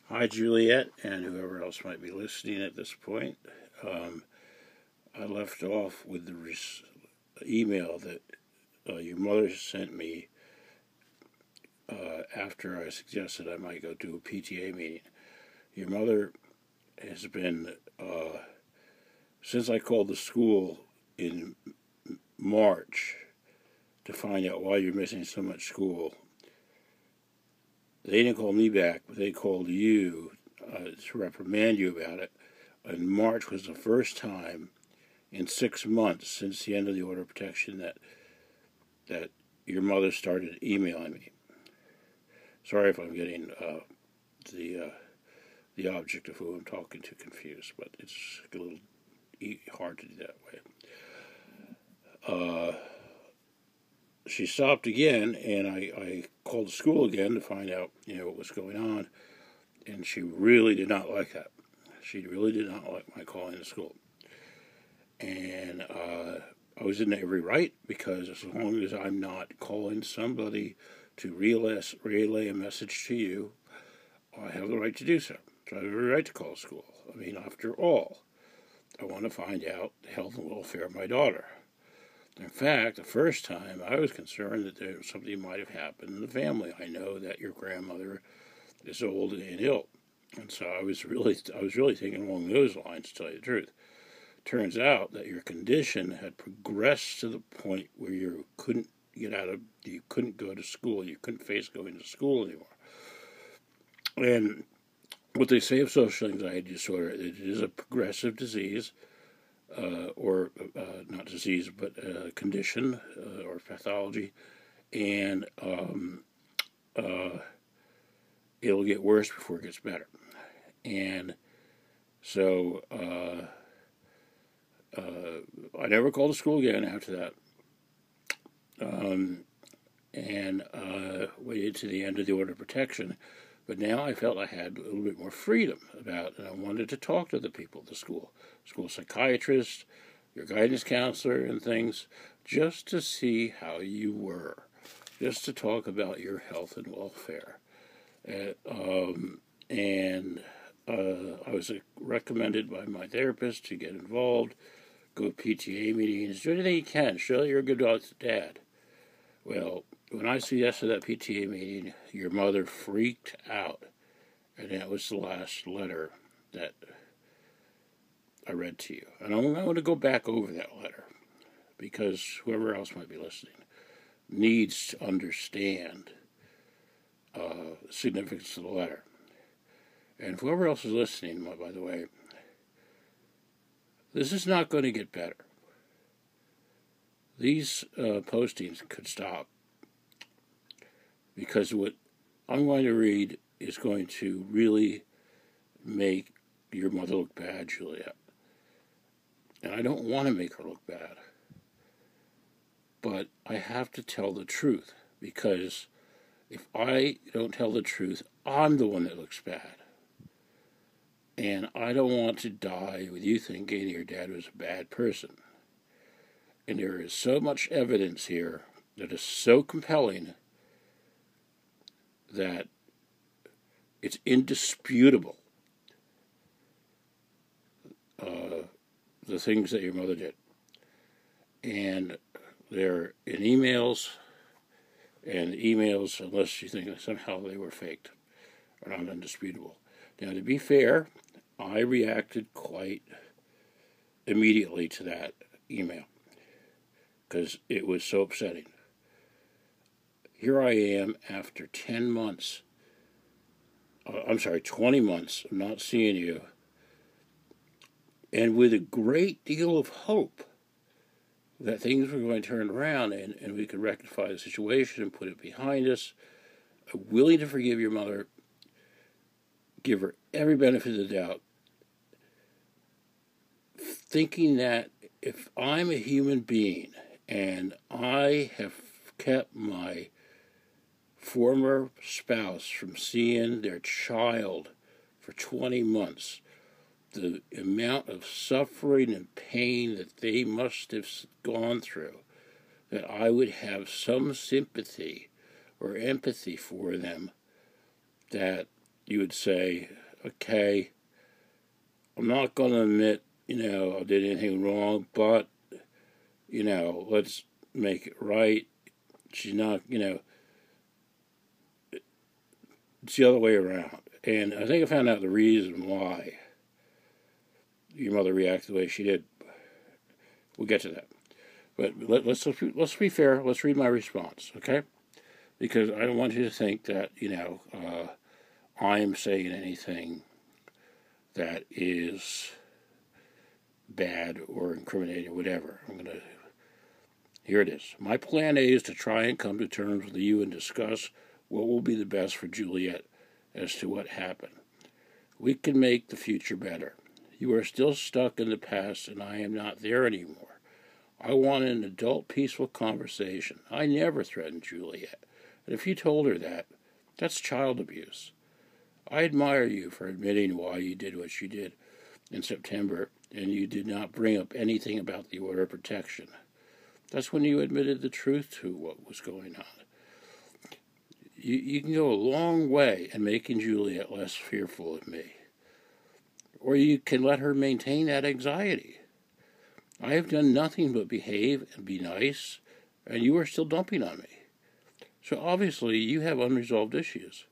Hi, Juliet, and whoever else might be listening at this point. I left off with the email that your mother sent me after I suggested I might go to a PTA meeting. Your mother has been, since I called the school in March to find out why you're missing so much school, they didn't call me back, but they called you to reprimand you about it. And March was the first time in 6 months since the end of the order of protection that your mother started emailing me. Sorry if I'm getting the object of who I'm talking to confused, but it's a little hard to do that way. She stopped again, and I called the school again to find out what was going on, and she really did not like that. She really did not like my calling the school. And I was in every right, because as long as I'm not calling somebody to relay a message to you, I have the right to do so. So I have every right to call school. I mean, after all, I want to find out the health and welfare of my daughter. In fact, the first time I was concerned that something might have happened in the family. I know that your grandmother is old and ill, and so I was really thinking along those lines, to tell you the truth. Turns out that your condition had progressed to the point where you couldn't go to school, you couldn't face going to school anymore. And what they say of social anxiety disorder, it is a progressive disease, or not disease, but condition or pathology, and it'll get worse before it gets better. And so I never called the school again after that, and waited to the end of the order of protection. But now I felt I had a little bit more freedom about it, and I wanted to talk to the people at the school psychiatrist, your guidance counselor, and things, just to see how you were, just to talk about your health and welfare. And I was recommended by my therapist to get involved, go to PTA meetings, do anything you can, show that you're a good dad. Well, when I suggested that PTA meeting, your mother freaked out, and that was the last letter that I read to you. And I'm going to go back over that letter, because whoever else might be listening needs to understand the significance of the letter. And whoever else is listening, by the way, this is not going to get better. These postings could stop, because what I'm going to read is going to really make your mother look bad, Juliet. And I don't want to make her look bad. But I have to tell the truth, because if I don't tell the truth, I'm the one that looks bad. And I don't want to die with you thinking your dad was a bad person. And there is so much evidence here that is so compelling that it's indisputable, the things that your mother did. And they're in emails, and emails, unless you think that somehow they were faked, are not indisputable. Now, to be fair, I reacted quite immediately to that email, because it was so upsetting. Here I am after 20 months of not seeing you, and with a great deal of hope that things were going to turn around and we could rectify the situation and put it behind us. I'm willing to forgive your mother, give her every benefit of the doubt, thinking that if I'm a human being and I have kept my former spouse from seeing their child for 20 months, the amount of suffering and pain that they must have gone through, that I would have some sympathy or empathy for them, that you would say, okay, I'm not going to admit, I did anything wrong, but, let's make it right. She's not, it's the other way around. And I think I found out the reason why your mother reacted the way she did. We'll get to that. But let's be fair. Let's read my response, okay? Because I don't want you to think that, I'm saying anything that is bad or incriminating or whatever. Here it is. My plan A is to try and come to terms with you and discuss what will be the best for Juliet as to what happened. We can make the future better. You are still stuck in the past, and I am not there anymore. I want an adult, peaceful conversation. I never threatened Juliet. And if you told her that, that's child abuse. I admire you for admitting why you did what you did in September, and you did not bring up anything about the order of protection. That's when you admitted the truth to what was going on. You can go a long way in making Juliet less fearful of me. Or you can let her maintain that anxiety. I have done nothing but behave and be nice, and you are still dumping on me. So obviously you have unresolved issues.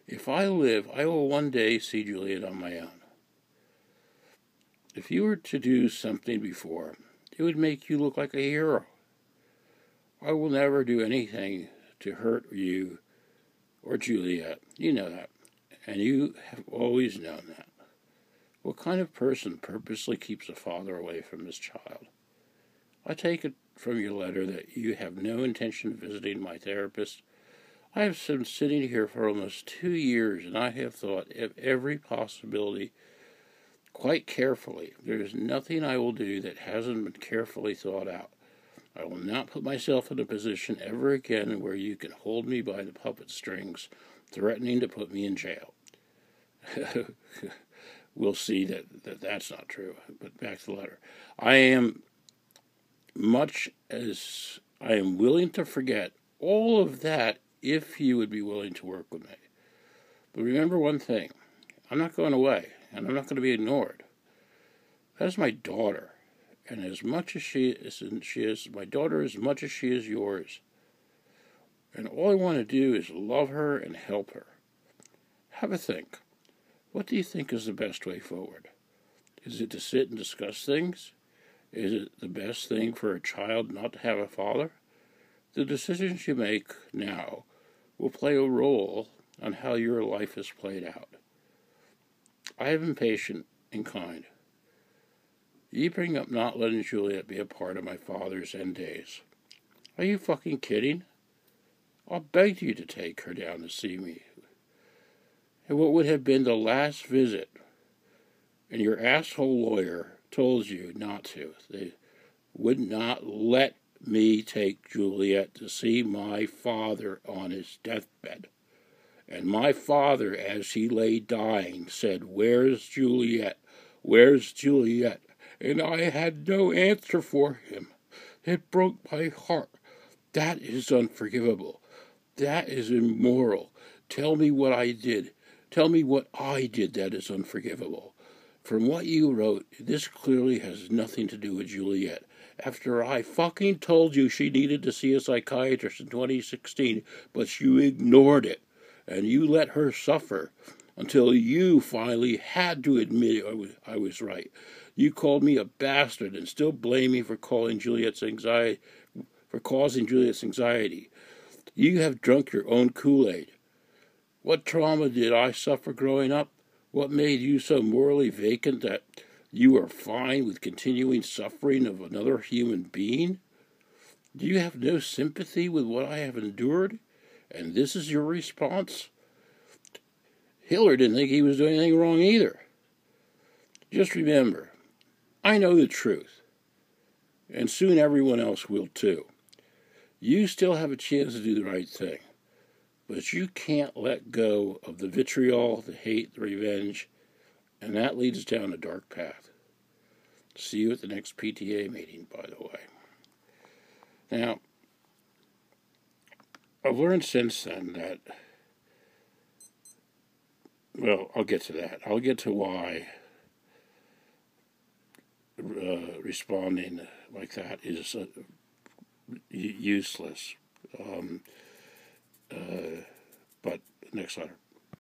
If I live, I will one day see Juliet on my own. If you were to do something before, it would make you look like a hero. I will never do anything to hurt you or Juliet. You know that. And you have always known that. What kind of person purposely keeps a father away from his child? I take it from your letter that you have no intention of visiting my therapist. I have been sitting here for almost 2 years, and I have thought of every possibility quite carefully. There is nothing I will do that hasn't been carefully thought out. I will not put myself in a position ever again where you can hold me by the puppet strings, threatening to put me in jail. We'll see that's not true. But back to the letter. I am willing to forget all of that if you would be willing to work with me. But remember one thing. I'm not going away, and I'm not going to be ignored. That is my daughter. And as much as she is my daughter as much as she is yours. And all I want to do is love her and help her. Have a think. What do you think is the best way forward? Is it to sit and discuss things? Is it the best thing for a child not to have a father? The decisions you make now will play a role on how your life is played out. I have been patient and kind. You bring up not letting Juliet be a part of my father's end days. Are you fucking kidding? I'll beg you to take her down to see me. And what would have been the last visit, and your asshole lawyer told you not to. They would not let me take Juliet to see my father on his deathbed. And my father, as he lay dying, said, "Where's Juliet? Where's Juliet?" And I had no answer for him. It broke my heart. That is unforgivable. That is immoral. Tell me what I did. Tell me what I did that is unforgivable. From what you wrote, this clearly has nothing to do with Juliet. After I fucking told you she needed to see a psychiatrist in 2016, but you ignored it, and you let her suffer until you finally had to admit I was right. You called me a bastard and still blame me for causing Juliet's anxiety. You have drunk your own Kool-Aid. What trauma did I suffer growing up? What made you so morally vacant that you are fine with continuing suffering of another human being? Do you have no sympathy with what I have endured? And this is your response? Hitler didn't think he was doing anything wrong either. Just remember, I know the truth, and soon everyone else will too. You still have a chance to do the right thing. But you can't let go of the vitriol, the hate, the revenge, and that leads down a dark path. See you at the next PTA meeting, by the way. Now, I've learned since then that Well, I'll get to that. I'll get to why responding like that is useless. But next letter.